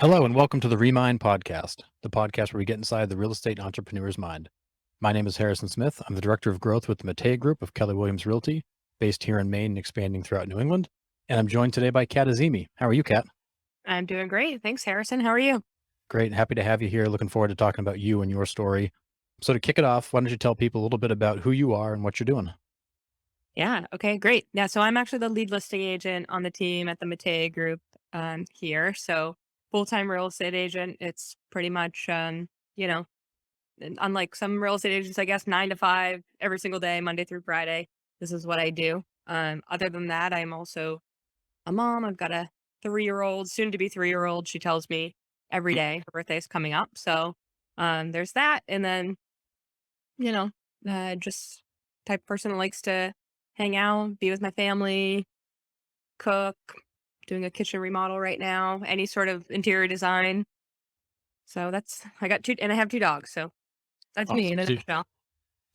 Hello and welcome to the Remind podcast, the podcast where we get inside the real estate entrepreneur's mind. My name is Harrison Smith. I'm the director of growth with the Mateja Group of Keller Williams Realty, based here in Maine and expanding throughout New England. And I'm joined today by Kat Azimi. How are you, Kat? I'm doing great. Thanks, Harrison. How are you? Great. Happy to have you here. Looking forward to talking about you and your story. So to kick it off, why don't you tell people a little bit about who you are and what you're doing? Yeah. Okay. Great. Yeah. So I'm actually the lead listing agent on the team at the Mateja Group here. So full time real estate agent. It's pretty much, you know, unlike some real estate agents, I guess 9 to 5 every single day, Monday through Friday. This is what I do. Other than that, I'm also a mom. I've got a 3 year old, soon to be 3 year old. She tells me every day her birthday's coming up. So there's that. And then you know, just type of person that likes to hang out, be with my family, cook, doing a kitchen remodel right now, any sort of interior design. So I got two, and I have 2 dogs. So that's me Awesome. in a So, nutshell.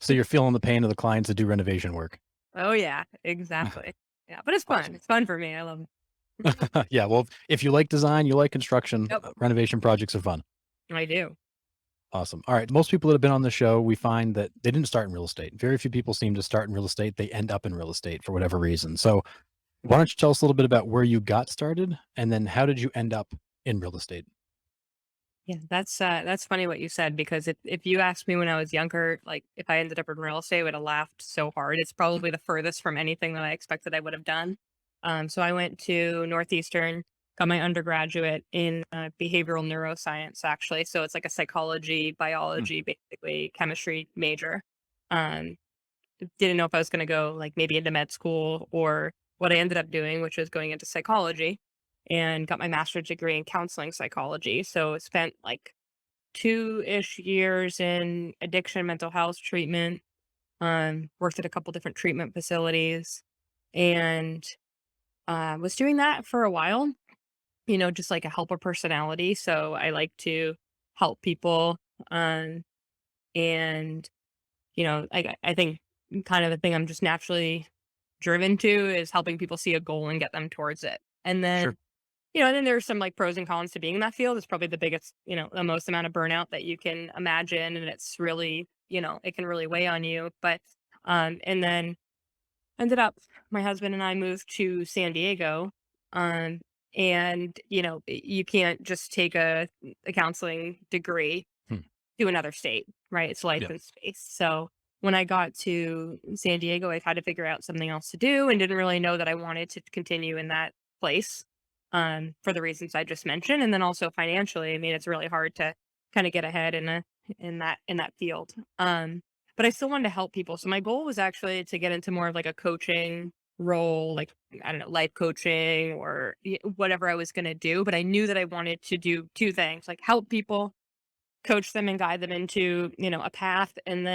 so you're feeling the pain of the clients that do renovation work. Oh yeah, exactly. Yeah, but it's fun. Awesome. It's fun for me. I love it. Yeah. Well, if you like design, you like construction, Yep, renovation projects are fun. I do. Awesome. All right. Most people that have been on the show, we find that they didn't start in real estate. Very few people seem to start in real estate. They end up in real estate for whatever reason. So, why don't you tell us a little bit about where you got started and then how did you end up in real estate? Yeah, that's funny what you said because if you asked me when I was younger, like if I ended up in real estate, I would have laughed so hard. It's probably the furthest from anything that I expected I would have done. So I went to Northeastern, got my undergraduate in behavioral neuroscience, actually. So it's like a psychology, Hmm. biology, basically chemistry major. Um, didn't know if I was going to go like maybe into med school or what I ended up doing, which was going into psychology and got my master's degree in counseling psychology. So spent like 2-ish years in addiction, mental health treatment, worked at a couple different treatment facilities and was doing that for a while, just like a helper personality. So I like to help people. Um, and I think kind of the thing I'm just naturally driven to is helping people see a goal and get them towards it. And Sure. then, and then there's some like pros and cons to being in that field. It's probably the biggest, the most amount of burnout that you can imagine. And it's really, it can really weigh on you. But, and then ended up, my husband and I moved to San Diego. Um, and, you can't just take a counseling degree Hmm. to another state, right? It's Yeah. license based. So when I got to San Diego, I had to figure out something else to do and didn't really know that I wanted to continue in that place for the reasons I just mentioned. And then also financially, I mean, it's really hard to kind of get ahead in that field. But I still wanted to help people. So my goal was actually to get into more of like a coaching role, like I don't know, life coaching or whatever I was going to do. But I knew that I wanted to do two things, like help people, coach them and guide them into, a path and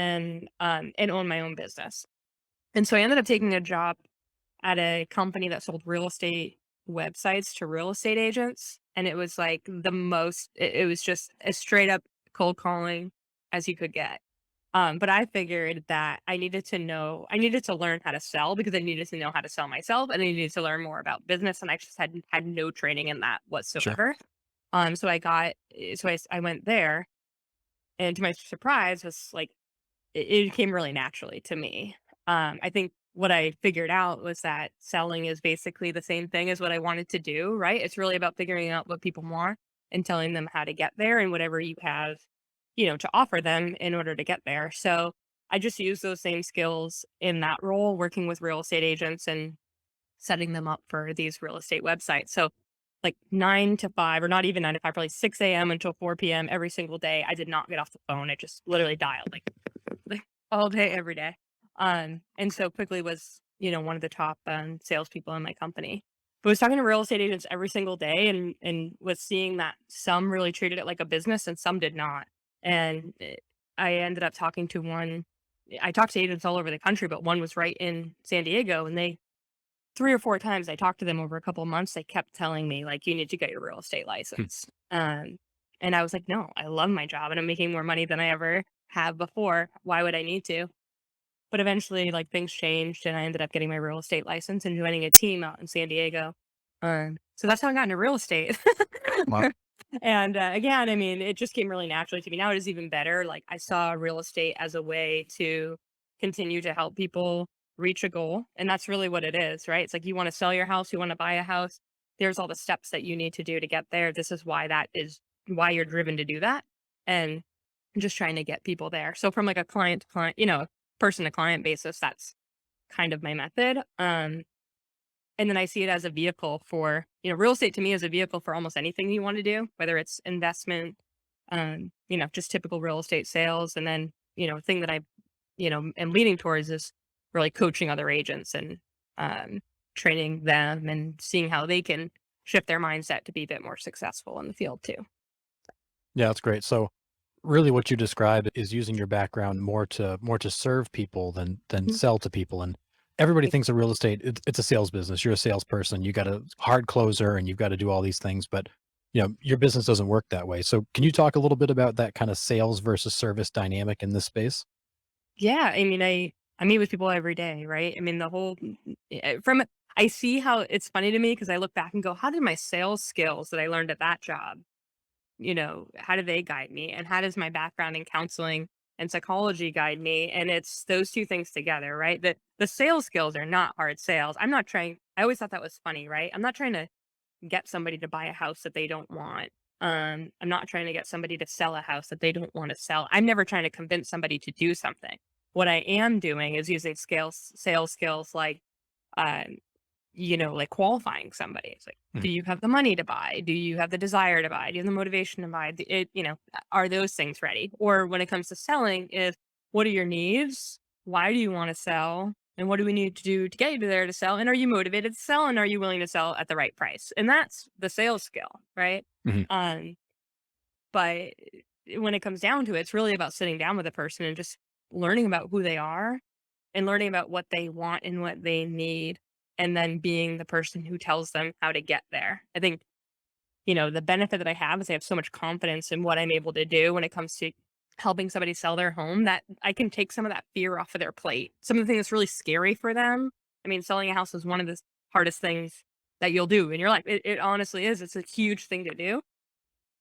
own my own business. And so I ended up taking a job at a company that sold real estate websites to real estate agents. And it was like it was just as straight up cold calling as you could get. But I figured that I needed to learn how to sell because I needed to know how to sell myself and I needed to learn more about business. And I just had no training in that Sure. whatsoever. So I went there and to my surprise was like it came really naturally to me. I think what I figured out was that selling is basically the same thing as what I wanted to do, right? It's really about figuring out what people want and telling them how to get there and whatever you have, to offer them in order to get there. So I just use those same skills in that role, working with real estate agents and setting them up for these real estate websites. So like 9 to 5, or not even 9 to 5, probably 6 a.m. until 4 p.m. every single day. I did not get off the phone. I just literally dialed like all day, every day. And so quickly was, one of the top salespeople in my company. But was talking to real estate agents every single day and was seeing that some really treated it like a business and some did not. And I ended up talking to one. I talked to agents all over the country, but one was right in San Diego, and they 3 or 4 times I talked to them over a couple of months, they kept telling me, like, "You need to get your real estate Hmm. license." And I was like, "No, I love my job and I'm making more money than I ever have before. Why would I need to?" But eventually, like, things changed and I ended up getting my real estate license and joining a team out in San Diego. So that's how I got into real estate. Wow. And again, I mean, it just came really naturally to me. Now it is even better. Like I saw real estate as a way to continue to help people reach a goal. And that's really what it is, right? It's like you want to sell your house, you want to buy a house. There's all the steps that you need to do to get there. This is why that is why you're driven to do that. And just trying to get people there. So from like a client to client, person to client basis, that's kind of my method. And then I see it as a vehicle for, real estate to me is a vehicle for almost anything you want to do, whether it's investment, just typical real estate sales. And then, thing that I, am leaning towards is really coaching other agents and um, training them and seeing how they can shift their mindset to be a bit more successful in the field too. Yeah, that's great. So really what you described is using your background more to serve people than Mhm. sell to people. And everybody thinks of real estate, it's a sales business. You're a salesperson, you got a hard closer and you've got to do all these things, but your business doesn't work that way. So can you talk a little bit about that kind of sales versus service dynamic in this space? Yeah, I mean, I meet with people every day, right? I mean, the whole from I see how it's funny to me because I look back and go, how did my sales skills that I learned at that job, how do they guide me? And how does my background in counseling and psychology guide me? And it's those two things together, right? The sales skills are not hard sales. I'm not trying, I always thought that was funny, right? I'm not trying to get somebody to buy a house that they don't want. I'm not trying to get somebody to sell a house that they don't want to sell. I'm never trying to convince somebody to do something. What I am doing is using sales skills like um, like qualifying somebody. It's like, Mhm. do you have the money to buy? Do you have the desire to buy? Do you have the motivation to buy? Are those things ready? Or when it comes to selling, is what are your needs? Why do you want to sell? And what do we need to do to get you there to sell? And are you motivated to sell? And are you willing to sell at the right price? And that's the sales skill, right? Mhm. Um, but when it comes down to it, it's really about sitting down with a person and just learning about who they are and learning about what they want and what they need, and then being the person who tells them how to get there. I think, the benefit that I have is I have so much confidence in what I'm able to do when it comes to helping somebody sell their home that I can take some of that fear off of their plate. Some of the things that's really scary for them. I mean, selling a house is one of the hardest things that you'll do in your life. It honestly is. It's a huge thing to do.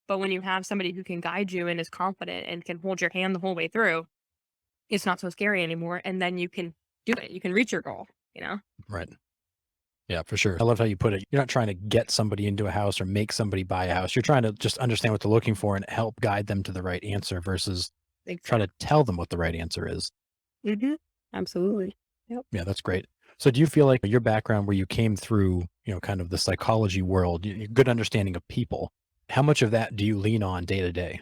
But when you have somebody who can guide you and is confident and can hold your hand the whole way through, it's not so scary anymore. And then you can do it. You can reach your goal. Right. Yeah, for sure. I love how you put it. You're not trying to get somebody into a house or make somebody buy a house. You're trying to just understand what they're looking for and help guide them to the right answer versus try to Exactly. tell them what the right answer is. Hmm. Absolutely. Yep. Yeah, that's great. So do you feel like your background where you came through, kind of the psychology world, good understanding of people, how much of that do you lean on day to day?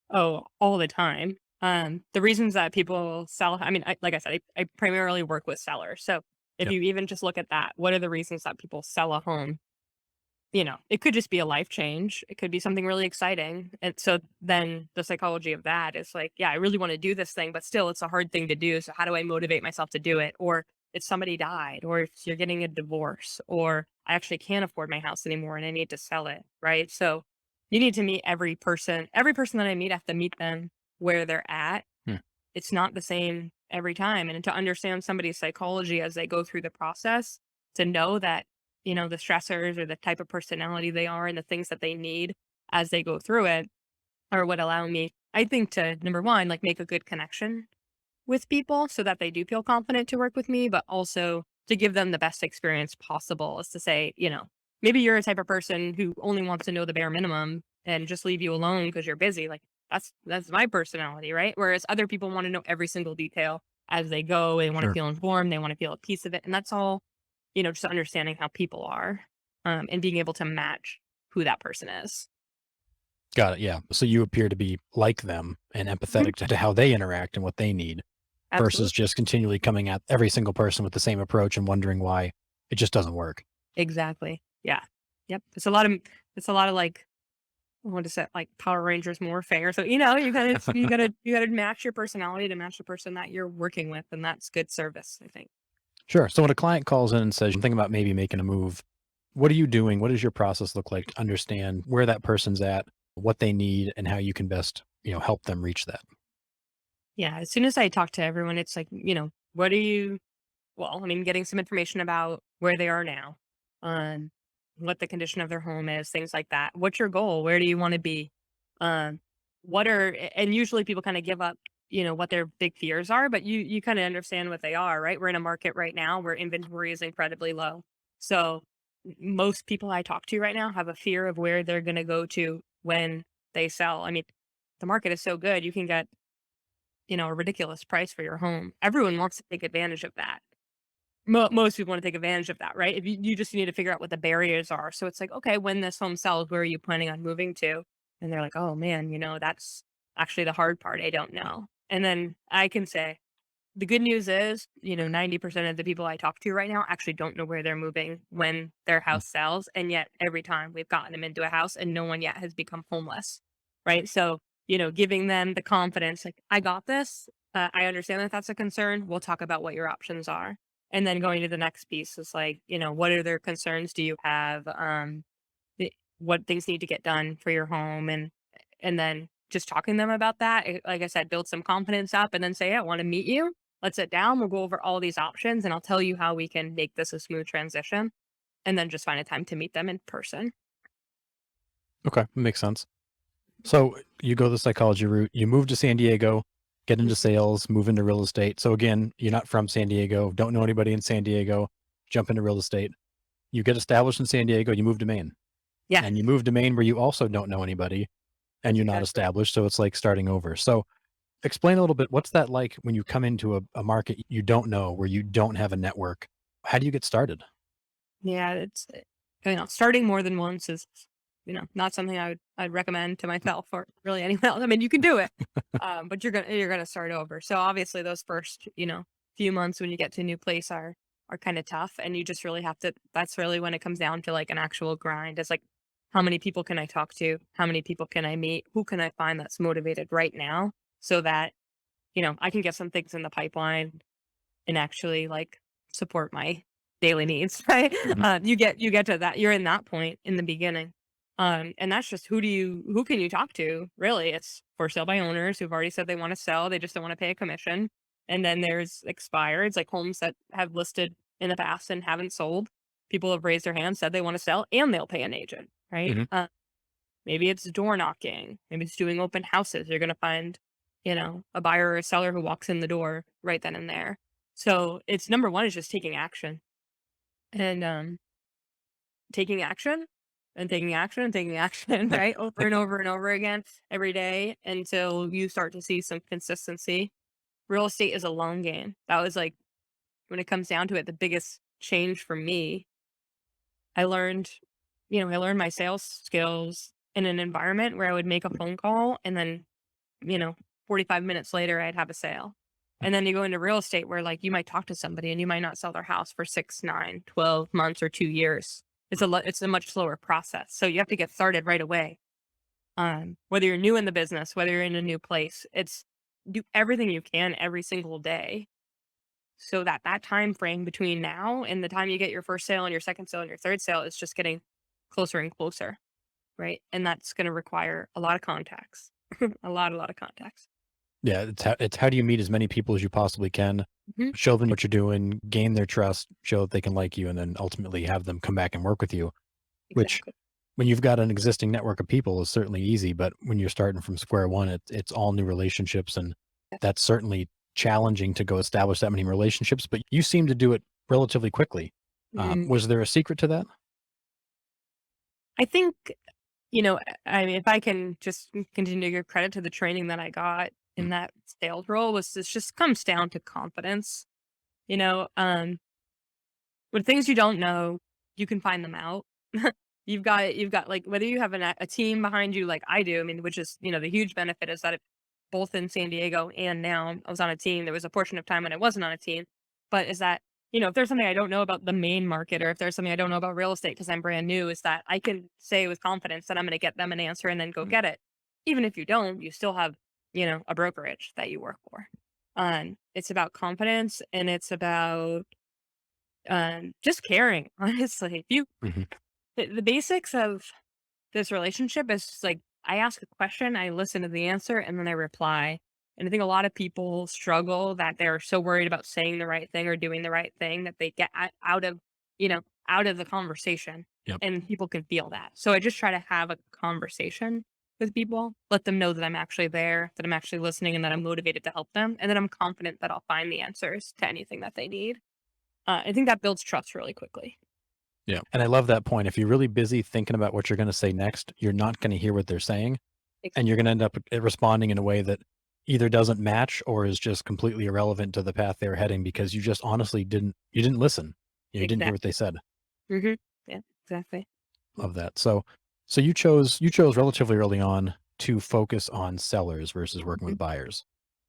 Oh, all the time. The reasons that people sell, I mean, like I said, I primarily work with sellers. So if Yep. you even just look at that, what are the reasons that people sell a home? It could just be a life change. It could be something really exciting. And so then the psychology of that is like, yeah, I really want to do this thing, but still it's a hard thing to do. So how do I motivate myself to do it? Or if somebody died, or if you're getting a divorce, or I actually can't afford my house anymore and I need to sell it. Right. So you need to meet every person. Every person that I meet, I have to meet them where they're at. Hmm. It's not the same every time. And to understand somebody's psychology as they go through the process, to know that the stressors or the type of personality they are and the things that they need as they go through it are what allow me, I think, to number one, like make a good connection with people so that they do feel confident to work with me, but also to give them the best experience possible is to say, maybe you're a type of person who only wants to know the bare minimum and just leave you alone because you're busy. Like that's my personality, right? Whereas other people want to know every single detail as they go. They want to Sure. feel informed. They want to feel a piece of it. And that's all, just understanding how people are and being able to match who that person is. Got it. Yeah. So you appear to be like them and Mhm. empathetic to how they interact and what they need versus Absolutely. just continually coming at every single person with the same approach and wondering why it just doesn't work. Exactly. Yeah. Yep. It's a lot of like, what is it, like Power Rangers Morphe? So you gotta match your personality to match the person that you're working with, and that's good service, I think. Sure. So when a client calls in and says, I'm thinking about maybe making a move, what are you doing? What does your process look like to understand where that person's at, what they need, and how you can best, help them reach that? Yeah. As soon as I talk to everyone, it's like, what are you? Well, I mean, getting some information about where they are now. Um, what the condition of their home is, things like that. What's your goal? Where do you want to be? Um, and usually people kind of give up, what their big fears are, but you kind of understand what they are, right? We're in a market right now where inventory is incredibly low. So most people I talk to right now have a fear of where they're going to go to when they sell. I mean, the market is so good, you can get, a ridiculous price for your home. Everyone wants to take advantage of that. Most people want to take advantage of that, right? If you just need to figure out what the barriers are. So it's like, okay, when this home sells, where are you planning on moving to? And they're like, oh man, that's actually the hard part. I don't know. And then I can say, the good news is, 90% of the people I talk to right now actually don't know where they're moving when their house sells. And yet every time we've gotten them into a house and no one yet has become homeless. Right. So, giving them the confidence, like, I got this. I understand that that's a concern. We'll talk about what your options are. And then going to the next piece is like, what other concerns do you have? What things need to get done for your home, and then just talking to them about that, like I said, build some confidence up, and then say, I want to meet you. Let's sit down, we'll go over all these options, and I'll tell you how we can make this a smooth transition, and then just find a time to meet them in person. Okay, makes sense. So you go the psychology route, you move to San Diego, get into Mhm. sales, move into real estate. So again, you're not from San Diego, don't know anybody in San Diego, jump into real estate. You get established in San Diego, you move to Maine. Yeah, And you move to Maine where you also don't know anybody and you're not exactly. established. So it's like starting over. So explain a little bit, what's that like when you come into a market you don't know, where you don't have a network? How do you get started? Yeah, starting more than once is, not something I'd recommend to myself or really anyone else. I mean, you can do it, but you're gonna start over. So obviously, those first, few months when you get to a new place are kind of tough, and you just really have to. That's really when it comes down to like an actual grind. It's like, how many people can I talk to? How many people can I meet? Who can I find that's motivated right now, so that I can get some things in the pipeline and actually, like, support my daily needs, right? Mhm. You get to that, you're in that point in the beginning. And that's just who can you talk to, really? It's for sale by owners who've already said they wanna sell, they just don't wanna pay a commission. And then there's expireds, like homes that have listed in the past and haven't sold. People have raised their hand, said they wanna sell, and they'll pay an agent, right? Mhm. Maybe it's door knocking. Maybe it's doing open houses. You're going to find, a buyer or a seller who walks in the door right then and there. So it's number one is just taking action and taking action and taking action and taking action, right? Over and over and over again every day until you start to see some consistency. Real estate is a long game. That was like, when it comes down to it, the biggest change for me. I learned my sales skills in an environment where I would make a phone call and then, you know, 45 minutes later, I'd have a sale. And then you go into real estate where like you might talk to somebody and you might not sell their house for 6, 9, 12 months or 2 years. It's a much slower process. So you have to get started right away. Whether you're new in the business, whether you're in a new place, it's do everything you can every single day so that that time frame between now and the time you get your first sale and your second sale and your third sale is just getting closer and closer, right? And that's going to require a lot of contacts, a lot of contacts. Yeah, it's how do you meet as many people as you possibly can, Mhm. show them what you're doing, gain their trust, show that they can like you, and then ultimately have them come back and work with you, which Exactly. when you've got an existing network of people is certainly easy, but when you're starting from square one, it's all new relationships, and that's certainly challenging to go establish that many relationships, but you seem to do it relatively quickly. Mm, Was there a secret to that? I think, I mean, if I can just continue to give credit to the training that I got Mm, in that sales role, was this just comes down to confidence. You know, um, with things you don't know, you can find them out. You've got like whether you have a team behind you like I do. I mean, which is the huge benefit is that both in San Diego and now I was on a team. There was a portion of time when I wasn't on a team, but is that if there's something I don't know about the main market or if there's something I don't know about real estate because I'm brand new, is that I can say with confidence that I'm going to get them an answer and then go mm, get it. Even if you don't, you still have a brokerage that you work for. It's about confidence and it's about just caring, honestly. If you mhm. the basics of this relationship is just like I ask a question, I listen to the answer, and then I reply. And I think a lot of people struggle that they're so worried about saying the right thing or doing the right thing that they get out of, out of the conversation. Yep. and people can feel that. So I just try to have a conversation with people, let them know that I'm actually there, that I'm actually listening, and that I'm motivated to help them, and that I'm confident that I'll find the answers to anything that they need. I think that builds trust really quickly. Yeah. And I love that point. If you're really busy thinking about what you're going to say next, you're not going to hear what they're saying. And you're going to end up responding in a way that either doesn't match or is just completely irrelevant to the path they were heading because you just honestly didn't listen. You didn't hear what Exactly. they said. Hmm. Yeah, exactly. Love that. So you chose relatively early on to focus on sellers versus working Mhm. with buyers.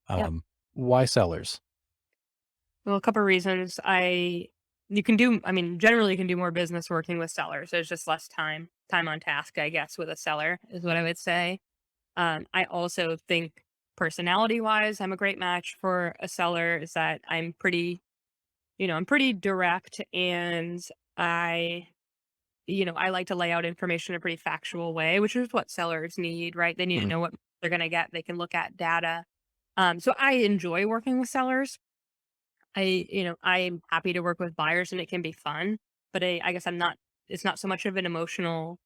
Yep. Why sellers? Well, a couple reasons. I mean, generally you can do more business working with sellers. There's just less time on task, I guess, with a seller is what I would say. I also think personality wise, I'm a great match for a seller. Is that I'm pretty direct, and I, I like to lay out information in a pretty factual way, which is what sellers need, right? They need to Mhm. know what they're going to get. They can look at data. So I enjoy working with sellers. I'm happy to work with buyers and it can be fun, but I guess it's not so much of an emotional,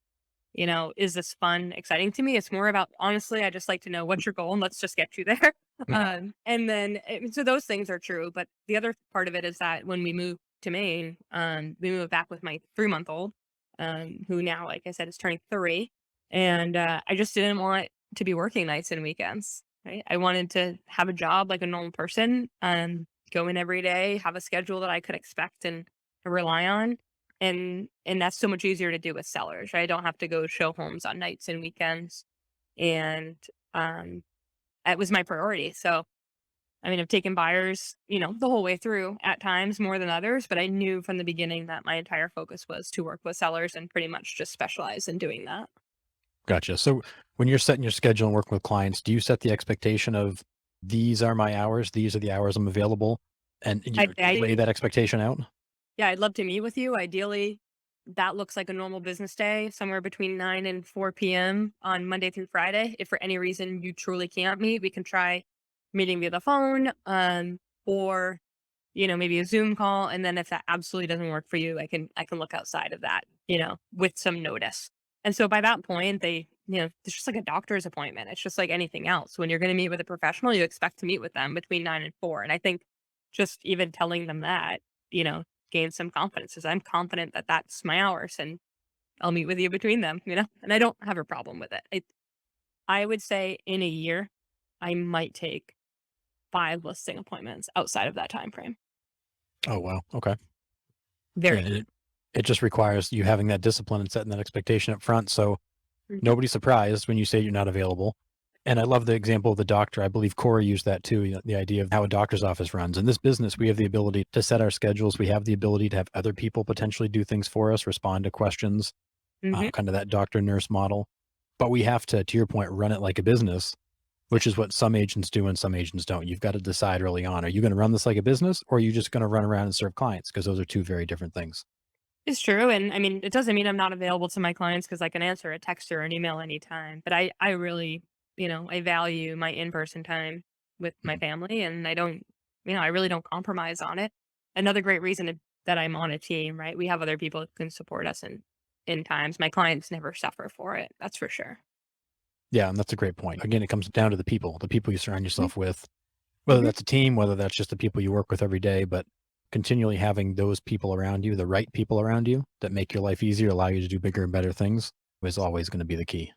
is this fun, exciting to me? It's more about, honestly, I just like to know what's your goal and let's just get you there. Mm. And then, so those things are true. But the other part of it is that when we moved to Maine, we moved back with my 3 month old, who now, like I said, is turning 3. And I just didn't want to be working nights and weekends. Right. I wanted to have a job like a normal person, go in every day, have a schedule that I could expect and rely on, and that's so much easier to do with sellers, right? I don't have to go show homes on nights and weekends, and um, that was my priority. So, I mean, I've taken buyers, the whole way through at times more than others, but I knew from the beginning that my entire focus was to work with sellers and pretty much just specialize in doing that. Gotcha. So when you're setting your schedule and working with clients, do you set the expectation of these are my hours, these are the hours I'm available, and I, you lay I that expectation out? Yeah, I'd love to meet with you. Ideally, that looks like a normal business day, somewhere between 9 and 4 p.m. on Monday through Friday. If for any reason you truly can't meet, we can try meeting via the phone, or maybe a Zoom call. And then if that absolutely doesn't work for you, I can look outside of that, with some notice. And so by that point, it's just like a doctor's appointment. It's just like anything else. When you're going to meet with a professional, you expect to meet with them between 9 and 4. And I think just even telling them that, you know, gain some confidence, because I'm confident that that's my hours and I'll meet with you between them, and I don't have a problem with it. I would say in a year, I might take 5 listing appointments outside of that time frame. Oh, wow. Okay. Yeah, Very. it just requires you having that discipline and setting that expectation up front, so Mhm. nobody's surprised when you say you're not available. And I love the example of the doctor. I believe Corey used that too, the idea of how a doctor's office runs. In this business, we have the ability to set our schedules. We have the ability to have other people potentially do things for us, respond to questions, Mhm. kind of that doctor nurse model. But we have to your point, run it like a business, which is what some agents do and some agents don't. You've got to decide early on, are you going to run this like a business or are you just going to run around and serve clients? Because those are two very different things. It's true, and I mean, it doesn't mean I'm not available to my clients because I can answer a text or an email anytime, but I really, I value my in-person time with my Mhm. family, and I really don't compromise on it. Another great reason that I'm on a team, right? We have other people who can support us in times. My clients never suffer for it, that's for sure. Yeah, and that's a great point. Again, it comes down to the people you surround Mhm. yourself with, whether Mhm. that's a team, whether that's just the people you work with every day, but continually having those people around you, the right people around you that make your life easier, allow you to do bigger and better things is always going to be the key.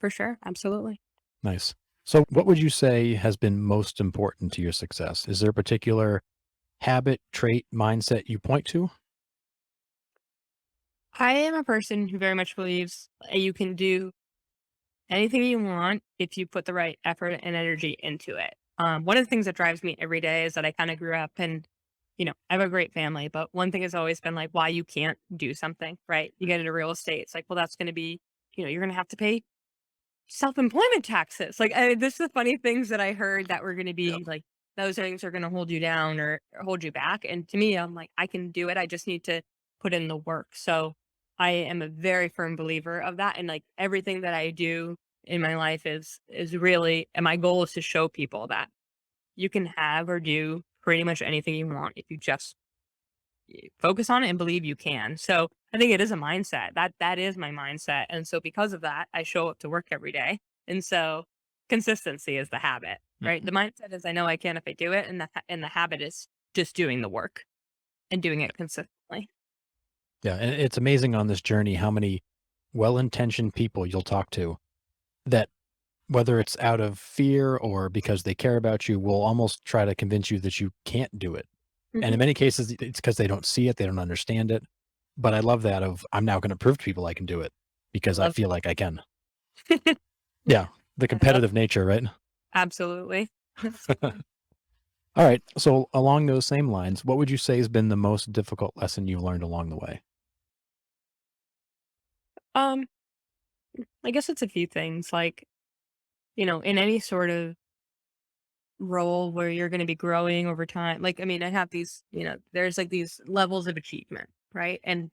For sure, absolutely. Nice. So, what would you say has been most important to your success? Is there a particular habit, trait, mindset you point to? I am a person who very much believes you can do anything you want if you put the right effort and energy into it. One of the things that drives me every day is that I kind of grew up and, I have a great family, but one thing has always been like why you can't do something, right? You get into real estate. It's like, well, that's going to be, you're going to have to pay self-employment taxes. Like, this is the funny things that I heard that were going to Yep. be like, those things are going to hold you down or hold you back. And to me, I'm like, I can do it. I just need to put in the work. So I am a very firm believer of that. And like everything that I do in my life is really, and my goal is to show people that you can have or do pretty much anything you want if you just focus on it and believe you can. So I think it is a mindset. That is my mindset. And so because of that, I show up to work every day. And so consistency is the habit, Mm. right? The mindset is I know I can if I do it, and the habit is just doing the work and doing it consistently. Yeah, and it's amazing on this journey how many well-intentioned people you'll talk to that, whether it's out of fear or because they care about you, will almost try to convince you that you can't do it. And in Mhm. many cases, it's because they don't see it, they don't understand it. But I love that of I'm now gonna prove to people I can do it I because I love feel like I can. that. Yeah, the I love competitive nature, right? absolutely. All right, so along those same lines, what would you say has been the most difficult lesson you've learned along the way? Um, I guess it's a few things like, in any sort of role where you're going to be growing over time. Like, I mean, I have these, there's like these levels of achievement, right? And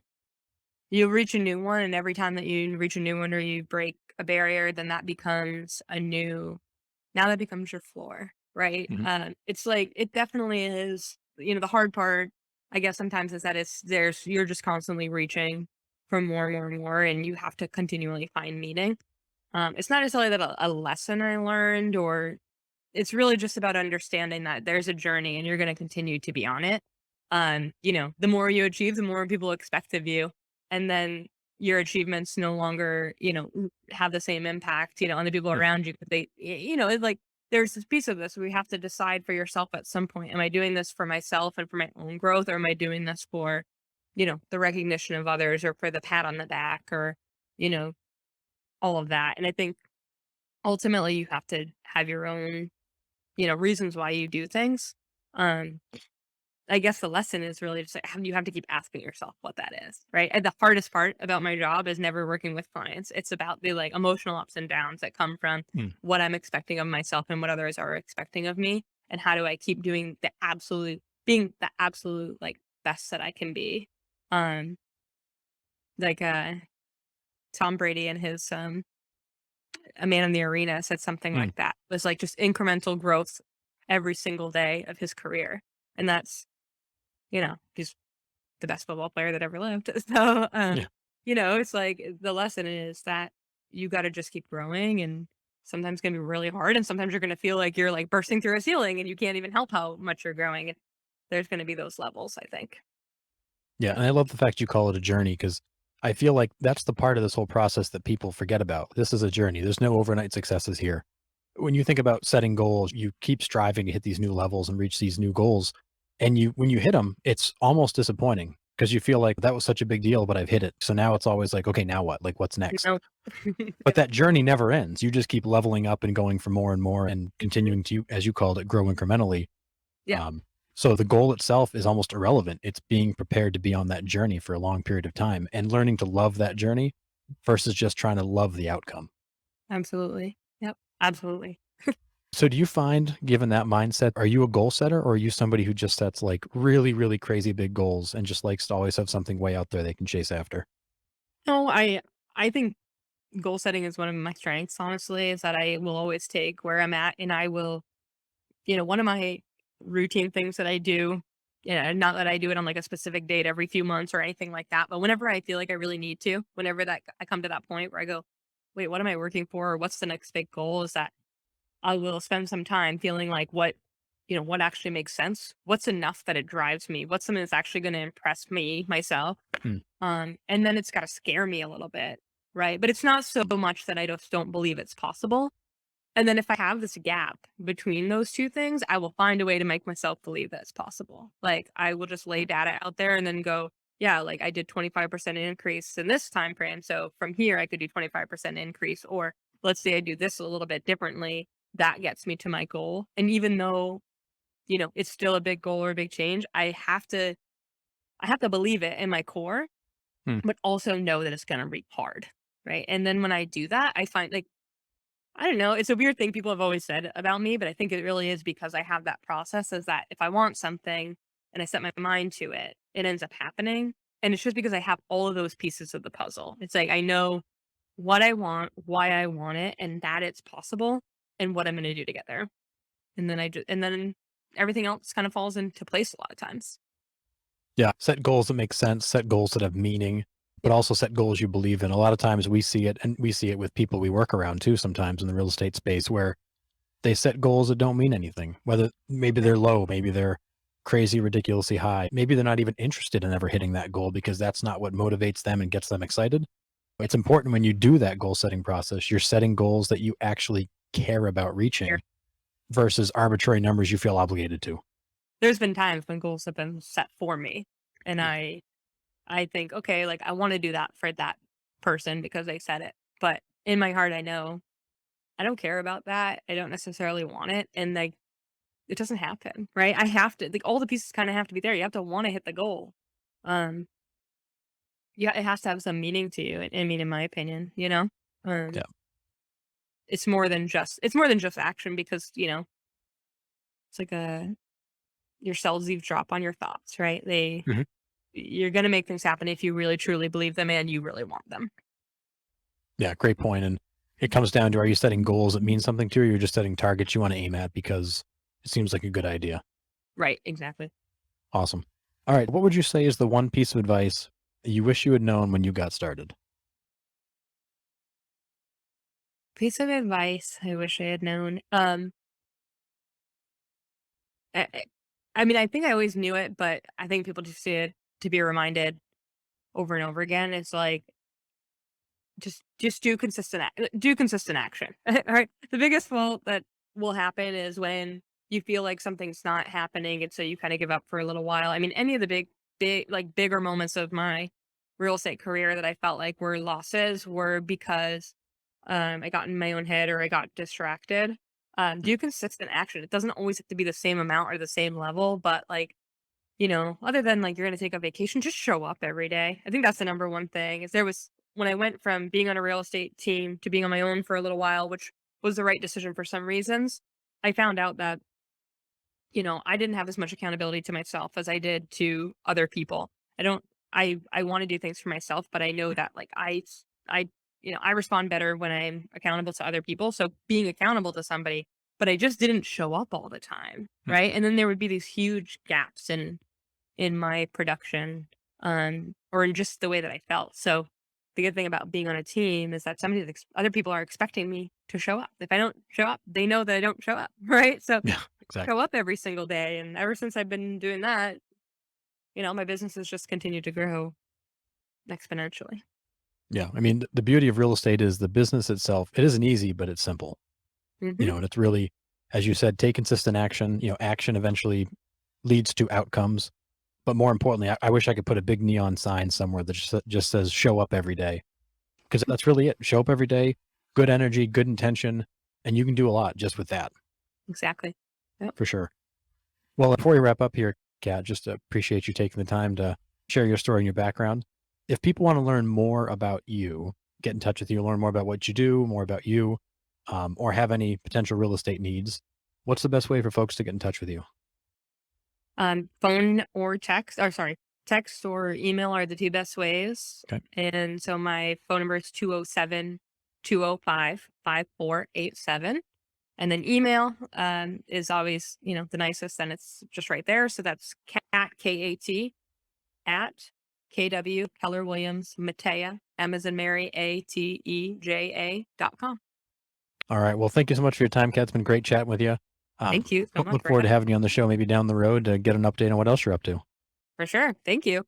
you reach a new one, and every time that you reach a new one or you break a barrier, then that becomes now that becomes your floor, right? Mhm, It's like, it definitely is, the hard part, I guess sometimes is that you're just constantly reaching for more and more and more, and you have to continually find meaning. It's not necessarily that a lesson I learned, or it's really just about understanding that there's a journey and you're going to continue to be on it. The more you achieve, the more people expect of you. And then your achievements no longer, have the same impact, on the people mm, around you. But it's like there's this piece of this where you have to decide for yourself at some point, am I doing this for myself and for my own growth? Or am I doing this for, the recognition of others or for the pat on the back or, you know, all of that. And I think ultimately you have to have your own reasons why you do things. Um, I guess the lesson is really just like you have to keep asking yourself what that is, right? And the hardest part about my job is never working with clients. It's about the like emotional ups and downs that come from mm. what I'm expecting of myself and what others are expecting of me. And how do I keep being the absolute like best that I can be? Um, like Tom Brady and his A Man in the Arena said something Mm. like that. It was like just incremental growth every single day of his career. And that's, he's the best football player that ever lived. So, Yeah. it's like the lesson is that you got to just keep growing, and sometimes it's going to be really hard. And sometimes you're going to feel like you're like bursting through a ceiling and you can't even help how much you're growing. And there's going to be those levels, I think. Yeah, and I love the fact you call it a journey because I feel like that's the part of this whole process that people forget about. This is a journey. There's no overnight successes here. When you think about setting goals, you keep striving to hit these new levels and reach these new goals. And when you hit them, it's almost disappointing because you feel like that was such a big deal, but I've hit it. So now it's always like, okay, now what? Like, what's You next? know? But Yep. that journey never ends. You just keep leveling up and going for more and more and Mhm. continuing to, as you called it, grow incrementally. Yeah, Um, so the goal itself is almost irrelevant. It's being prepared to be on that journey for a long period of time and learning to love that journey versus just trying to love the outcome. absolutely. Yep. Absolutely. So do you find, given that mindset, are you a goal setter or are you somebody who just sets like really, really crazy big goals and just likes to always have something way out there they can chase after? No, I think goal setting is one of my strengths, honestly, is that I will always take where I'm at and I will, one of my routine things that I do, not that I do it on like a specific date every few months or anything like that, but whenever I feel like I really need to, whenever that I come to that point where I go, wait, what am I working for? Or what's the next big goal? Is that I will spend some time feeling like what actually makes sense? What's enough that it drives me? What's something that's actually going to impress me, myself? Hmm. And then it's got to scare me a little bit, right? But it's not so much that I just don't believe it's possible. And then if I have this gap between those two things, I will find a way to make myself believe that it's possible. Like I will just lay data out there and then go, yeah, like I did 25% increase in this time frame. So from here I could do 25% increase. Or let's say I do this a little bit differently. That gets me to my goal. And even though, it's still a big goal or a big change, I have to believe it in my core, Hmm. but also know that it's gonna be hard. Right. And then when I do that, I find like I don't know. It's a weird thing people have always said about me, but I think it really is because I have that process is that if I want something and I set my mind to it, it ends up happening. And it's just because I have all of those pieces of the puzzle. It's like I know what I want, why I want it, and that it's possible and what I'm going to do to get there. And then everything else kind of falls into place a lot of times. Yeah, set goals that make sense, set goals that have meaning, but also set goals you believe in. A lot of times we see it, and we see it with people we work around too sometimes in the real estate space where they set goals that don't mean anything. Whether maybe they're low, maybe they're crazy, ridiculously high. Maybe they're not even interested in ever hitting that goal because that's not what motivates them and gets them excited. It's important when you do that goal setting process, you're setting goals that you actually care about Here, reaching versus arbitrary numbers you feel obligated to. there's been times when goals have been set for me, and Mm. I think, okay, like I want to do that for that person because they said it, but in my heart, I know I don't care about that. I don't necessarily want it, and like it doesn't happen, right? I have to like all the pieces kind of have to be there. You have to want to hit the goal. Um, yeah, it has to have some meaning to you. I mean, in my opinion, Yeah. um, it's more than just action because it's like a your cells eavesdrop on your thoughts, right? Mhm. You're gonna make things happen if you really truly believe them and you really want them. Yeah, great point. And it comes down to, are you setting goals that mean something to you, or you're just setting targets you want to aim at because it seems like a good idea? Right, exactly. Awesome. All right. What would you say is the one piece of advice you wish you had known when you got started? Piece of advice I wish I had known. I, I I mean, I think I always knew it, but I think people just need to be reminded over and over again. It's like just do consistent action. All right. The biggest fault that will happen is when you feel like something's not happening, and so you kind of give up for a little while. I mean, any of the bigger moments of my real estate career that I felt like were losses were because I got in my own head or I got distracted. Mm. Do consistent action. It doesn't always have to be the same amount or the same level, but like other than like you're gonna take a vacation, just show up every day. I think that's the number one thing. Is there was when I went from being on a real estate team to being on my own for a little while, which was the right decision for some reasons, I found out that, I didn't have as much accountability to myself as I did to other people. I don't I want to do things for myself, but I know that like I respond better when I'm accountable to other people. So being accountable to somebody, but I just didn't show up all the time. Mm. Right. And then there would be these huge gaps in my production, or in just the way that I felt. So the good thing about being on a team is that other people are expecting me to show up. If I don't show up, they know that I don't show up, right? So Yeah, show exactly. up every single day. And ever since I've been doing that, my business has just continued to grow exponentially. Yeah. I mean, the beauty of real estate is the business itself. It isn't easy, but it's simple, Hmm. and it's really, as you said, take consistent action. Action eventually leads to outcomes. But more importantly, I wish I could put a big neon sign somewhere that just says show up every day, because that's really it. Show up every day, good energy, good intention, and you can do a lot just with that Exactly. Yep. for sure. Well, before we wrap up here, Kat, just appreciate you taking the time to share your story and your background. If people want to learn more about you, get in touch with you, learn more about what you do, more about you, or have any potential real estate needs, what's the best way for folks to get in touch with you? Phone or text, or sorry, text or email are the two best ways. Okay. And so my phone number is 207-205-5487. And then email is always, the nicest, and it's just right there. So that's cat, KAT, at KW Keller Williams Mateja, M as in Mary, ATEJA.com. All right. Well, thank you so much for your time, Kat. It's been great chatting with you. Thank you so much Look for forward to having me. having you on the show maybe down the road to get an update on what else you're up to. For sure. Thank you.